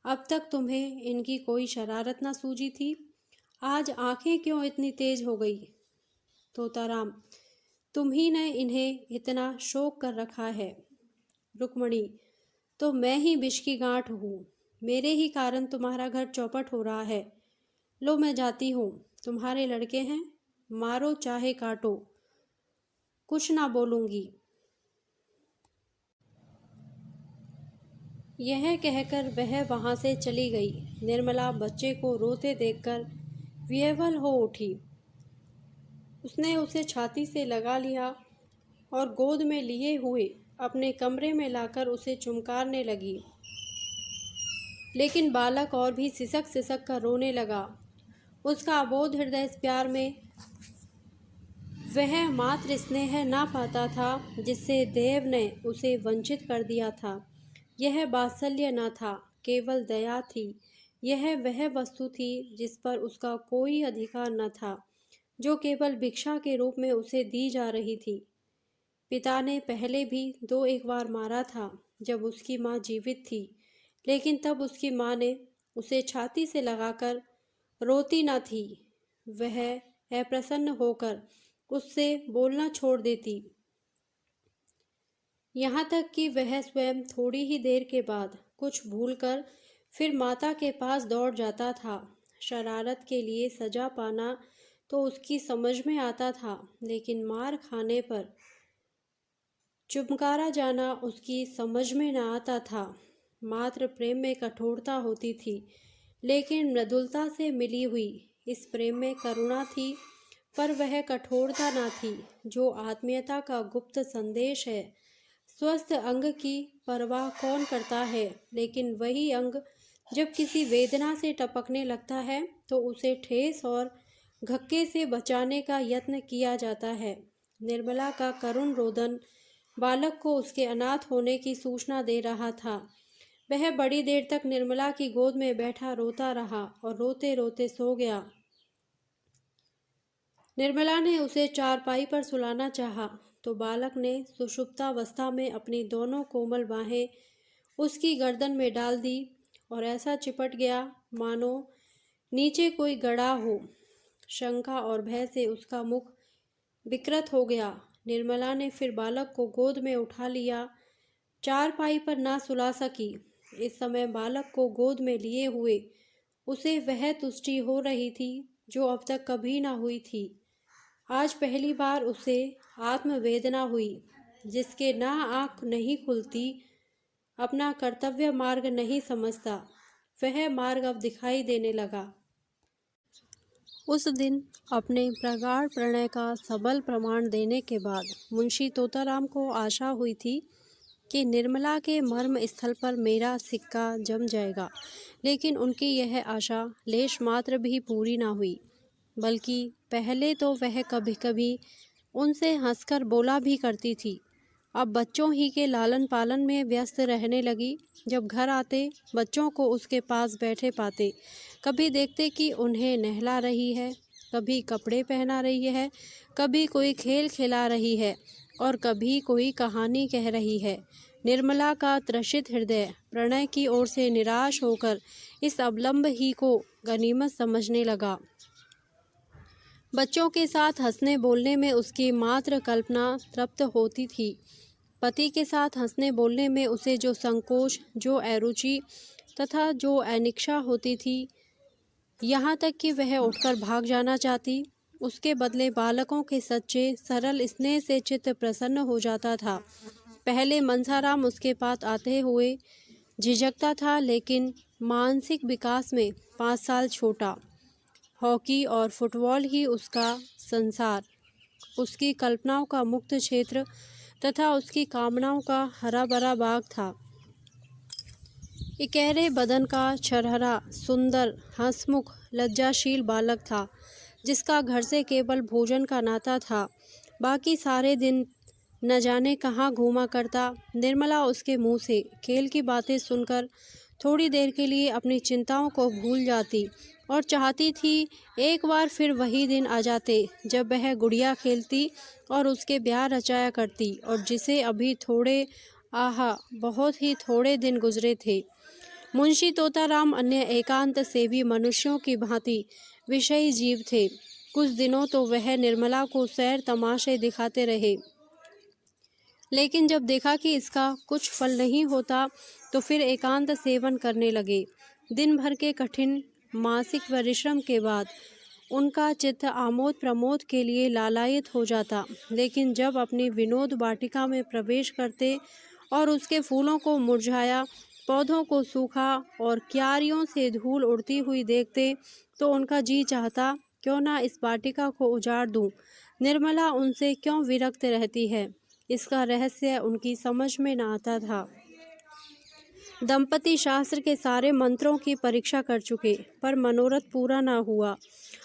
अब तक तुम्हें इनकी कोई शरारत ना सूझी थी, आज आंखें क्यों इतनी तेज हो गई? तोताराम, तुम ही ने इन्हें इतना शोक कर रखा है। रुक्मणी, तो मैं ही विष की गांठ हूँ, मेरे ही कारण तुम्हारा घर चौपट हो रहा है। लो मैं जाती हूँ, तुम्हारे लड़के हैं, मारो चाहे काटो, कुछ ना बोलूँगी। यह कहकर वह वहाँ से चली गई। निर्मला बच्चे को रोते देखकर विह्वल हो उठी। उसने उसे छाती से लगा लिया और गोद में लिए हुए अपने कमरे में लाकर उसे चुमकारने लगी। लेकिन बालक और भी सिसक सिसक कर रोने लगा। उसका अबोध हृदय इस प्यार में वह मात्र स्नेह ना पाता था जिससे देव ने उसे वंचित कर दिया था। यह वात्सल्य न था, केवल दया थी। यह वह वस्तु थी जिस पर उसका कोई अधिकार न था, जो केवल भिक्षा के रूप में उसे दी जा रही थी। पिता ने पहले भी 2-1 बार मारा था जब उसकी माँ जीवित थी, लेकिन तब उसकी माँ ने उसे छाती से लगाकर रोती न थी। वह अप्रसन्न होकर उससे बोलना छोड़ देती, यहाँ तक कि वह स्वयं थोड़ी ही देर के बाद कुछ भूलकर फिर माता के पास दौड़ जाता था। शरारत के लिए सजा पाना तो उसकी समझ में आता था, लेकिन मार खाने पर चुमकारा जाना उसकी समझ में न आता था। मात्र प्रेम में कठोरता होती थी, लेकिन मृदुलता से मिली हुई इस प्रेम में करुणा थी, पर वह कठोरता न थी जो आत्मीयता का गुप्त संदेश है। स्वस्थ अंग की परवाह कौन करता है, लेकिन वही अंग जब किसी वेदना से टपकने लगता है तो उसे ठेस और घक्के से बचाने का यत्न किया जाता है। निर्मला का करुण रोदन बालक को उसके अनाथ होने की सूचना दे रहा था। वह बड़ी देर तक निर्मला की गोद में बैठा रोता रहा और रोते रोते सो गया। निर्मला ने उसे चारपाई पर सुलाना चाहा तो बालक ने सुषुप्तावस्था में अपनी दोनों कोमल बाहें उसकी गर्दन में डाल दी और ऐसा चिपट गया मानो नीचे कोई गड़ा हो। शंका और भय से उसका मुख विकृत हो गया। निर्मला ने फिर बालक को गोद में उठा लिया। चारपाई पर ना सुला सकी। इस समय बालक को गोद में लिए हुए उसे वह तुष्टि हो रही थी जो अब तक कभी ना हुई थी। आज पहली बार उसे आत्मवेदना हुई, जिसके ना आँख नहीं खुलती अपना कर्तव्य मार्ग नहीं समझता। वह मार्ग अब दिखाई देने लगा। उस दिन अपने प्रगाढ़ प्रणय का सबल प्रमाण देने के बाद मुंशी तोताराम को आशा हुई थी कि निर्मला के मर्म स्थल पर मेरा सिक्का जम जाएगा, लेकिन उनकी यह आशा लेश मात्र भी पूरी ना हुई। बल्कि पहले तो वह कभी कभी उनसे हंसकर बोला भी करती थी। अब बच्चों ही के लालन पालन में व्यस्त रहने लगी। जब घर आते बच्चों को उसके पास बैठे पाते, कभी देखते कि उन्हें नहला रही है, कभी कपड़े पहना रही है, कभी कोई खेल खिला रही है और कभी कोई कहानी कह रही है। निर्मला का त्रसित हृदय प्रणय की ओर से निराश होकर इस अवलंब ही को गनीमत समझने लगा। बच्चों के साथ हंसने बोलने में उसकी मात्र कल्पना तृप्त होती थी। पति के साथ हंसने बोलने में उसे जो संकोच, जो अरुचि तथा जो अनिच्छा होती थी, यहाँ तक कि वह उठकर भाग जाना चाहती, उसके बदले बालकों के सच्चे सरल स्नेह से चित्त प्रसन्न हो जाता था। पहले मनसाराम उसके पास आते हुए झिझकता था, लेकिन मानसिक विकास में 5 साल छोटा। हॉकी और फुटबॉल ही उसका संसार, उसकी कल्पनाओं का मुक्त क्षेत्र तथा उसकी कामनाओं का हरा भरा बाग था। इकहरे बदन का छरहरा, सुंदर, हंसमुख, लज्जाशील बालक था, जिसका घर से केवल भोजन का नाता था। बाकी सारे दिन न जाने कहाँ घूमा करता। निर्मला उसके मुंह से खेल की बातें सुनकर थोड़ी देर के लिए अपनी चिंताओं को भूल जाती और चाहती थी एक बार फिर वही दिन आ जाते जब वह गुड़िया खेलती और उसके ब्याह रचाया करती, और जिसे अभी थोड़े, आहा, बहुत ही थोड़े दिन गुजरे थे। मुंशी तोताराम अन्य एकांत सेवी मनुष्यों की भांति विषयी जीव थे। कुछ दिनों तो वह निर्मला को सैर तमाशे दिखाते रहे, लेकिन जब देखा कि इसका कुछ फल नहीं होता तो फिर एकांत सेवन करने लगे। दिन भर के कठिन मानसिक परिश्रम के बाद उनका चित्त आमोद प्रमोद के लिए लालायित हो जाता, लेकिन जब अपनी विनोद वाटिका में प्रवेश करते और उसके फूलों को मुरझाया, पौधों को सूखा और क्यारियों से धूल उड़ती हुई देखते तो उनका जी चाहता क्यों ना इस वाटिका को उजाड़ दूं। निर्मला उनसे क्यों विरक्त रहती है, इसका रहस्य उनकी समझ में न आता था। दंपति शास्त्र के सारे मंत्रों की परीक्षा कर चुके, पर मनोरथ पूरा ना हुआ।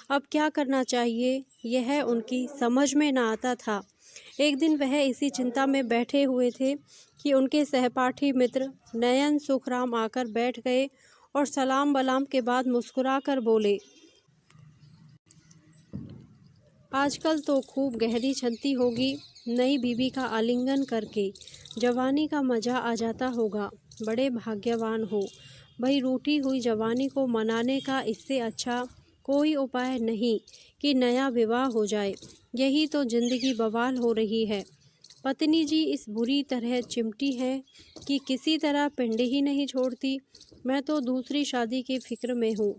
अब क्या करना चाहिए यह उनकी समझ में न आता था। एक दिन वह इसी चिंता में बैठे हुए थे कि उनके सहपाठी मित्र नयन सुखराम आकर बैठ गए और सलाम बलाम के बाद मुस्कुराकर बोले, आजकल तो खूब गहरी छलती होगी, नई बीबी का आलिंगन करके जवानी का मजा आ जाता होगा। बड़े भाग्यवान हो भाई, रूठी हुई जवानी को मनाने का इससे अच्छा कोई उपाय नहीं कि नया विवाह हो जाए। यही तो जिंदगी बवाल हो रही है। पत्नी जी इस बुरी तरह चिमटी है कि किसी तरह पिंड ही नहीं छोड़ती। मैं तो दूसरी शादी की फिक्र में हूँ।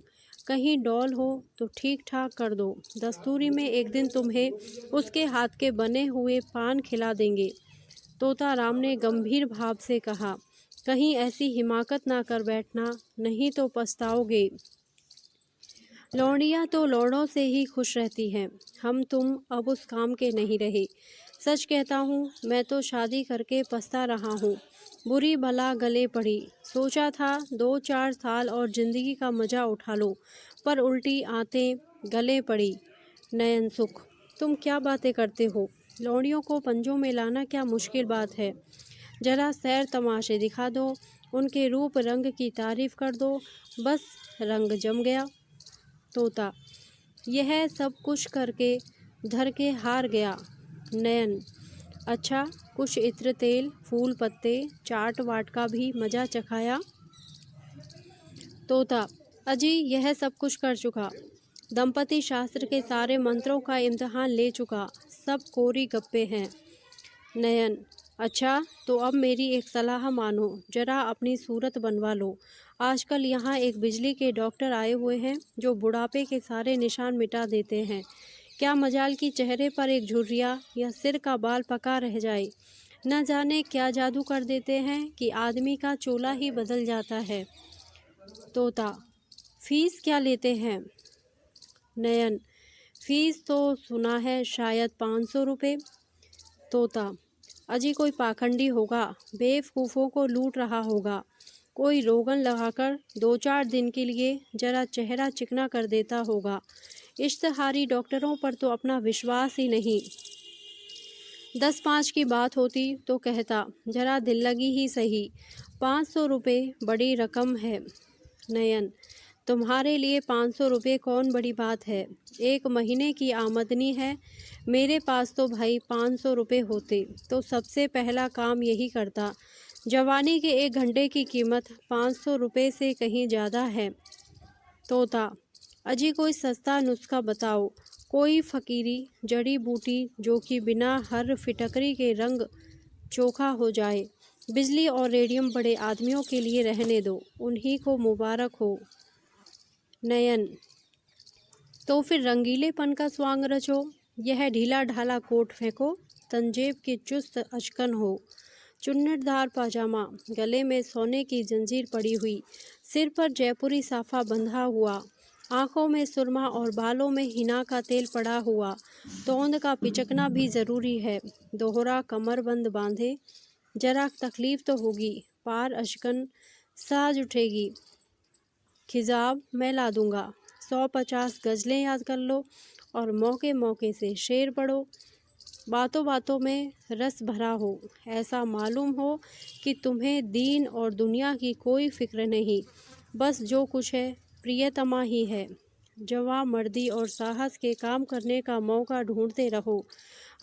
कहीं डॉल हो तो ठीक ठाक कर दो। दस्तूरी में एक दिन तुम्हें उसके हाथ के बने हुए पान खिला देंगे। तोताराम ने गंभीर भाव से कहा, कहीं ऐसी हिमाकत ना कर बैठना, नहीं तो पछताओगे। लौंडियाँ तो लौंडों से ही खुश रहती हैं। हम तुम अब उस काम के नहीं रहे। सच कहता हूँ, मैं तो शादी करके पछता रहा हूँ। बुरी भला गले पड़ी। सोचा था 2-4 साल और ज़िंदगी का मज़ा उठा लो, पर उल्टी आते गले पड़ी। नयन सुख, तुम क्या बातें करते हो? लौंडियों को पंजों में लाना क्या मुश्किल बात है? जरा सैर तमाशे दिखा दो, उनके रूप रंग की तारीफ कर दो, बस रंग जम गया। तोता, यह सब कुछ करके धर के हार गया। नयन, अच्छा, कुछ इत्र तेल, फूल पत्ते, चाट वाट का भी मज़ा चखाया? तोता, अजी यह सब कुछ कर चुका। दंपति शास्त्र के सारे मंत्रों का इम्तिहान ले चुका, सब कोरी गप्पे हैं। नयन, अच्छा, तो अब मेरी एक सलाह मानो, जरा अपनी सूरत बनवा लो। आजकल यहाँ एक बिजली के डॉक्टर आए हुए हैं जो बुढ़ापे के सारे निशान मिटा देते हैं। क्या मजाल की चेहरे पर एक झुर्रिया या सिर का बाल पका रह जाए। न जाने क्या जादू कर देते हैं कि आदमी का चोला ही बदल जाता है। तोता: फीस क्या लेते हैं? नयन: फीस तो सुना है शायद 500 रुपये। तोता: अजी कोई पाखंडी होगा, बेवकूफ़ों को लूट रहा होगा। कोई रोगन लगाकर 2-4 दिन के लिए जरा चेहरा चिकना कर देता होगा। इश्तहारी डॉक्टरों पर तो अपना विश्वास ही नहीं। 10-5 की बात होती तो कहता जरा दिल लगी ही सही, 500 रुपये बड़ी रकम है। नयन: तुम्हारे लिए 500 रुपये कौन बड़ी बात है? 1 महीने की आमदनी है। मेरे पास तो भाई 500 रुपये होते तो सबसे पहला काम यही करता। जवानी के 1 घंटे की कीमत 500 रुपये से कहीं ज़्यादा है। तोता: अजी कोई सस्ता नुस्खा बताओ, कोई फ़कीरी जड़ी बूटी जो कि बिना हर फिटकरी के रंग चोखा हो जाए। बिजली और रेडियम बड़े आदमियों के लिए रहने दो, उन्हीं को मुबारक हो। नयन: तो फिर रंगीलेपन का स्वांग रचो। यह ढीला ढाला कोट फेंको, तंजेब की चुस्त अचकन हो, चुन्नटदार पाजामा, गले में सोने की जंजीर पड़ी हुई, सिर पर जयपुरी साफा बंधा हुआ, आंखों में सुरमा और बालों में हिना का तेल पड़ा हुआ। तोंद का पिचकना भी ज़रूरी है। दोहरा कमरबंद बांधे, जरा तकलीफ़ तो होगी, पार अचकन साज उठेगी। खिजाब मैं ला दूंगा। 150 गज़लें याद कर लो और मौके मौके से शेर पढ़ो। बातों बातों में रस भरा हो, ऐसा मालूम हो कि तुम्हें दीन और दुनिया की कोई फिक्र नहीं, बस जो कुछ है प्रियतमा ही है। जवां मर्दी और साहस के काम करने का मौका ढूंढते रहो।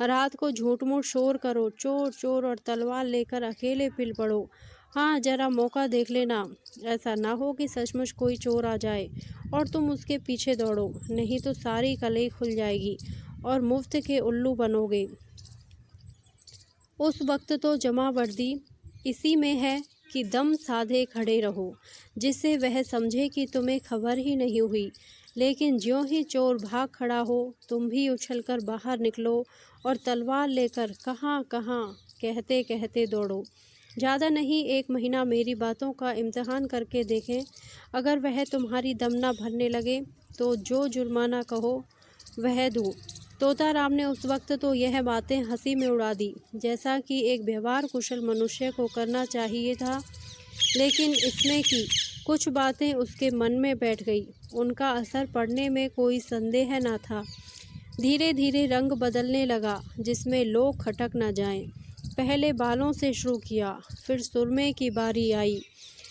रात को झूठ मूठ शोर करो, चोर चोर और तलवार लेकर अकेले पिल पड़ो। हाँ, जरा मौका देख लेना, ऐसा ना हो कि सचमुच कोई चोर आ जाए और तुम उसके पीछे दौड़ो, नहीं तो सारी कलई खुल जाएगी और मुफ्त के उल्लू बनोगे। उस वक्त तो जमा वर्दी इसी में है कि दम साधे खड़े रहो, जिससे वह समझे कि तुम्हें खबर ही नहीं हुई। लेकिन ज्यों ही चोर भाग खड़ा हो, तुम भी उछलकर बाहर निकलो और तलवार लेकर कहाँ कहाँ कहते कहते दौड़ो। ज़्यादा नहीं, 1 महीना मेरी बातों का इम्तिहान करके देखें। अगर वह तुम्हारी दम ना भरने लगे तो जो जुर्माना कहो वह दूँ। तोता राम ने उस वक्त तो यह बातें हंसी में उड़ा दी, जैसा कि एक व्यवहार कुशल मनुष्य को करना चाहिए था। लेकिन इसमें की कुछ बातें उसके मन में बैठ गई। उनका असर पड़ने में कोई संदेह न था। धीरे धीरे रंग बदलने लगा, जिसमें लोग खटक न जाएं। पहले बालों से शुरू किया, फिर सुरमे की बारी आई,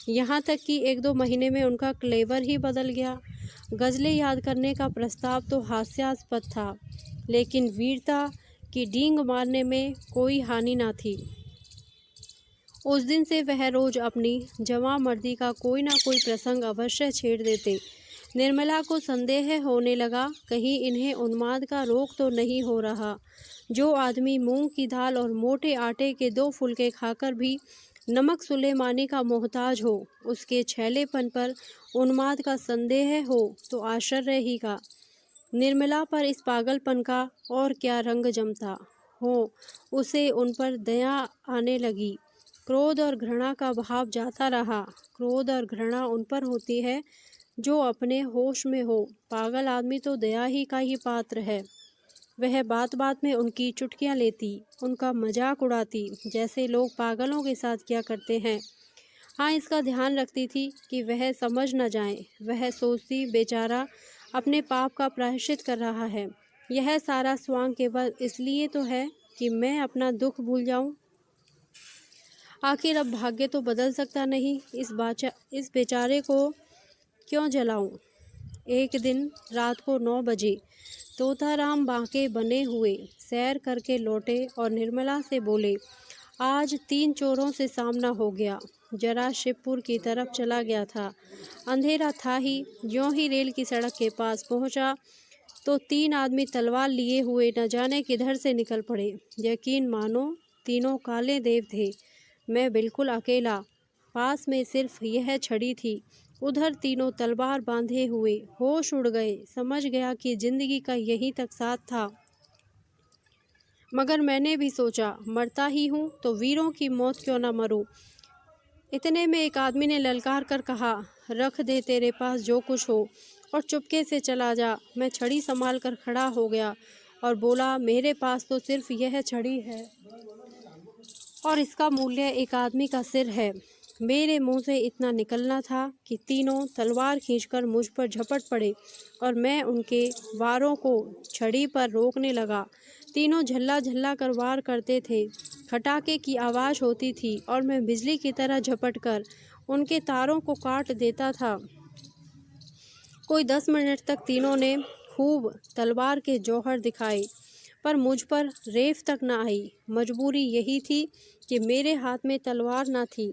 यहाँ तक कि 1-2 महीने में उनका क्लेवर ही बदल गया। गज़लें याद करने का प्रस्ताव तो हास्यास्पद था, लेकिन वीरता की डींग मारने में कोई हानि न थी। उस दिन से वह रोज़ अपनी जवां मर्दी का कोई ना कोई प्रसंग अवश्य छेड़ देते। निर्मला को संदेह होने लगा, कहीं इन्हें उन्माद का रोग तो नहीं हो रहा। जो आदमी मूंग की दाल और मोटे आटे के 2 फुलके खाकर भी नमक सुलेमानी का मोहताज हो, उसके छैलेपन पर उन्माद का संदेह हो तो आश्चर्य ही का। निर्मला पर इस पागलपन का और क्या रंग जमता हो, उसे उन पर दया आने लगी। क्रोध और घृणा का भाव जाता रहा। क्रोध और घृणा उन पर होती है जो अपने होश में हो। पागल आदमी तो दया ही का ही पात्र है। वह बात बात में उनकी चुटकियां लेती, उनका मजाक उड़ाती, जैसे लोग पागलों के साथ किया करते हैं। हाँ, इसका ध्यान रखती थी कि वह समझ न जाएं। वह सोचती, बेचारा अपने पाप का प्रायश्चित कर रहा है। यह सारा स्वांग केवल इसलिए तो है कि मैं अपना दुख भूल जाऊं। आखिर अब भाग्य तो बदल सकता नहीं, इस बेचारे को क्यों जलाऊं। एक दिन रात को 9 बजे तोताराम बांके बने हुए सैर करके लौटे और निर्मला से बोले, आज 3 चोरों से सामना हो गया। जरा शिवपुर की तरफ चला गया था। अंधेरा था ही। ज्यों ही रेल की सड़क के पास पहुंचा तो 3 आदमी तलवार लिए हुए न जाने किधर से निकल पड़े। यकीन मानो, तीनों काले देव थे। मैं बिल्कुल अकेला। पास में सिर्फ यह छड़ी थी। उधर तीनों तलवार बांधे हुए। होश उड़ गए। समझ गया कि जिंदगी का यही तक साथ था। मगर मैंने भी सोचा, मरता ही हूँ तो वीरों की मौत क्यों न मरूं। इतने में एक आदमी ने ललकार कर कहा, रख दे तेरे पास जो कुछ हो और चुपके से चला जा। मैं छड़ी संभाल कर खड़ा हो गया और बोला, मेरे पास तो सिर्फ यह छड़ी है और इसका मूल्य एक आदमी का सिर है। मेरे मुंह से इतना निकलना था कि तीनों तलवार खींचकर मुझ पर झपट पड़े और मैं उनके वारों को छड़ी पर रोकने लगा। तीनों झल्ला झल्ला कर वार करते थे। खटाके की आवाज़ होती थी और मैं बिजली की तरह झपट कर उनके तारों को काट देता था। कोई 10 मिनट तक तीनों ने खूब तलवार के जौहर दिखाए, पर मुझ पर रेफ तक न आई। मजबूरी यही थी कि मेरे हाथ में तलवार न थी।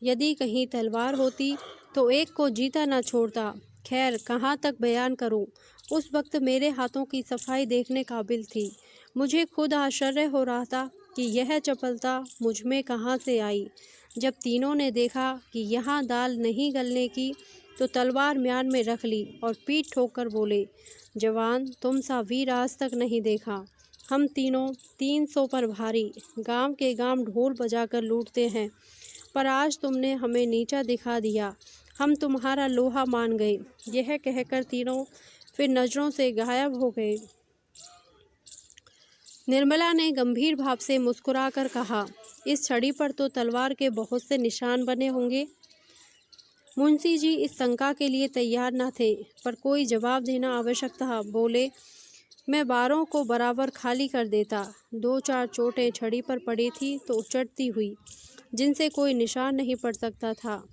यदि कहीं तलवार होती तो एक को जीता न छोड़ता। खैर, कहाँ तक बयान करूं। उस वक्त मेरे हाथों की सफाई देखने काबिल थी। मुझे खुद आश्चर्य हो रहा था कि यह चपलता मुझ में कहाँ से आई। जब तीनों ने देखा कि यहाँ दाल नहीं गलने की, तो तलवार म्यान में रख ली और पीठ ठोक कर बोले, जवान, तुम सा वीर आज तक नहीं देखा। हम तीनों 300 पर भारी गांव के गांव ढोल बजाकर लूटते हैं, पर आज तुमने हमें नीचा दिखा दिया। हम तुम्हारा लोहा मान गए। यह कहकर तीनों फिर नजरों से गायब हो गए। निर्मला ने गंभीर भाव से मुस्कुराकर कहा, इस छड़ी पर तो तलवार के बहुत से निशान बने होंगे। मुंशी जी इस शंका के लिए तैयार न थे, पर कोई जवाब देना आवश्यक था। बोले, मैं बारों को बराबर खाली कर देता। 2-4 चोटें छड़ी पर पड़ी थी तो उचटती हुई, जिनसे कोई निशान नहीं पड़ सकता था।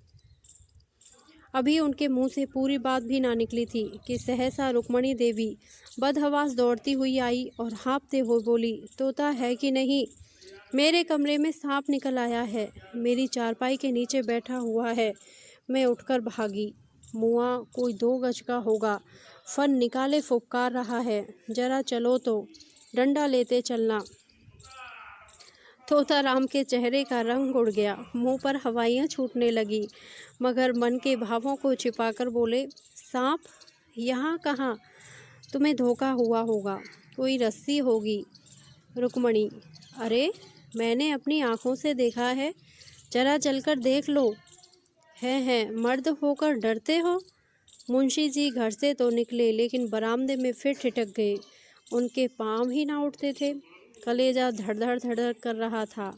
अभी उनके मुंह से पूरी बात भी ना निकली थी कि सहसा रुक्मणी देवी बदहवास दौड़ती हुई आई और हाँफते हुए बोली, तोता है कि नहीं? मेरे कमरे में सांप निकल आया है। मेरी चारपाई के नीचे बैठा हुआ है। मैं उठकर भागी। मुआ कोई 2 गज का होगा। फन निकाले फुफकार रहा है। जरा चलो तो, डंडा लेते चलना। तोताराम के चेहरे का रंग उड़ गया, मुंह पर हवाइयाँ छूटने लगी, मगर मन के भावों को छिपाकर बोले, सांप? यहाँ कहाँ? तुम्हें धोखा हुआ होगा, कोई रस्सी होगी। रुक्मणी, अरे मैंने अपनी आँखों से देखा है, जरा चलकर देख लो। है मर्द होकर डरते हो? मुंशी जी घर से तो निकले, लेकिन बरामदे में फिर ठिठक गए। उनके पाँव ही ना उठते थे। कलेजा धड़धड़ धड़धड़ कर रहा था।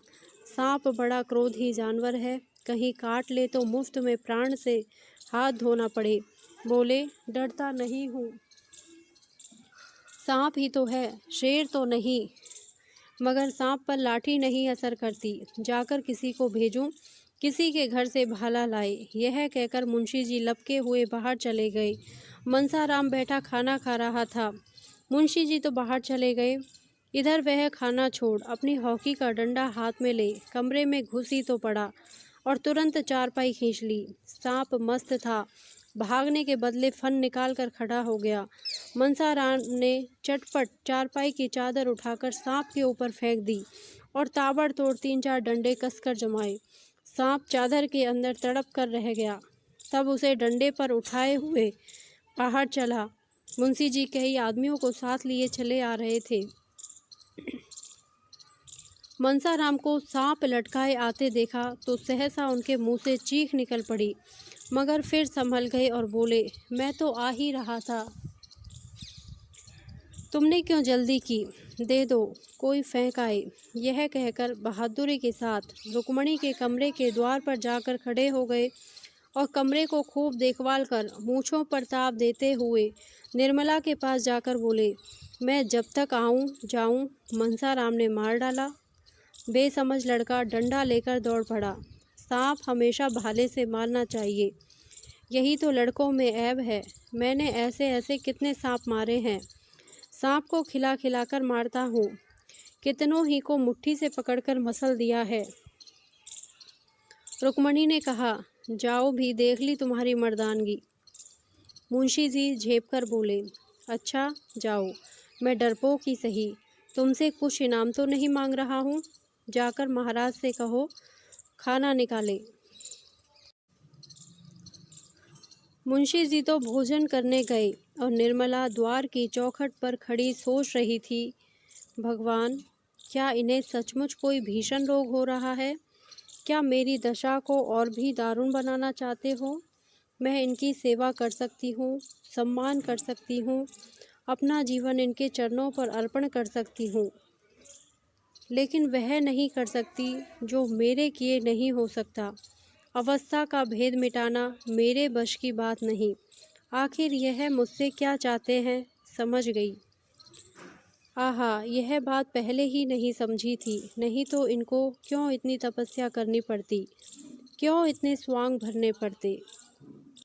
सांप बड़ा क्रोधी जानवर है, कहीं काट ले तो मुफ्त में प्राण से हाथ धोना पड़े। बोले, डरता नहीं हूँ, सांप ही तो है, शेर तो नहीं। मगर सांप पर लाठी नहीं असर करती। जाकर किसी को भेजूं, किसी के घर से भाला लाए। यह कहकर मुंशी जी लपके हुए बाहर चले गए। मनसाराम बैठा खाना खा रहा था। मुंशी जी तो बाहर चले गए। इधर वह खाना छोड़ अपनी हॉकी का डंडा हाथ में ले कमरे में घुस ही तो पड़ा और तुरंत चारपाई खींच ली। सांप मस्त था, भागने के बदले फन निकाल कर खड़ा हो गया। मनसाराम ने चटपट चारपाई की चादर उठाकर सांप के ऊपर फेंक दी और ताबड़तोड़ 3-4 डंडे कसकर जमाए। सांप चादर के अंदर तड़प कर रह गया। तब उसे डंडे पर उठाए हुए बाहर चला। मुंशी जी कई आदमियों को साथ लिए चले आ रहे थे। मनसाराम को सांप लटकाए आते देखा तो सहसा उनके मुंह से चीख निकल पड़ी, मगर फिर संभल गए और बोले, मैं तो आ ही रहा था। तुमने क्यों जल्दी की? दे दो, कोई फेंक आए। यह कहकर बहादुरी के साथ रुक्मणी के कमरे के द्वार पर जाकर खड़े हो गए और कमरे को खूब देखभाल कर मूँछों पर ताप देते हुए निर्मला के पास जाकर बोले, मैं जब तक आऊँ जाऊँ। मनसाराम ने मार डाला। बेसमझ लड़का डंडा लेकर दौड़ पड़ा। सांप हमेशा भाले से मारना चाहिए, यही तो लड़कों में ऐब है। मैंने ऐसे ऐसे कितने सांप मारे हैं। सांप को खिला खिलाकर मारता हूँ, कितनों ही को मुट्ठी से पकड़कर मसल दिया है। रुक्मणी ने कहा, जाओ भी देख ली तुम्हारी मर्दानगी। मुंशी जी झेप कर बोले, अच्छा जाओ, मैं डरपोक ही सही, तुमसे कुछ इनाम तो नहीं मांग रहा हूँ। जाकर महाराज से कहो खाना निकाले। मुंशी जी तो भोजन करने गए और निर्मला द्वार की चौखट पर खड़ी सोच रही थी भगवान, क्या इन्हें सचमुच कोई भीषण रोग हो रहा है? क्या मेरी दशा को और भी दारुण बनाना चाहते हो? मैं इनकी सेवा कर सकती हूँ, सम्मान कर सकती हूँ, अपना जीवन इनके चरणों पर अर्पण कर सकती हूँ, लेकिन वह नहीं कर सकती जो मेरे किए नहीं हो सकता। अवस्था का भेद मिटाना मेरे बश की बात नहीं। आखिर यह मुझसे क्या चाहते हैं? समझ गई। आहा, यह बात पहले ही नहीं समझी थी, नहीं तो इनको क्यों इतनी तपस्या करनी पड़ती, क्यों इतने स्वांग भरने पड़ते।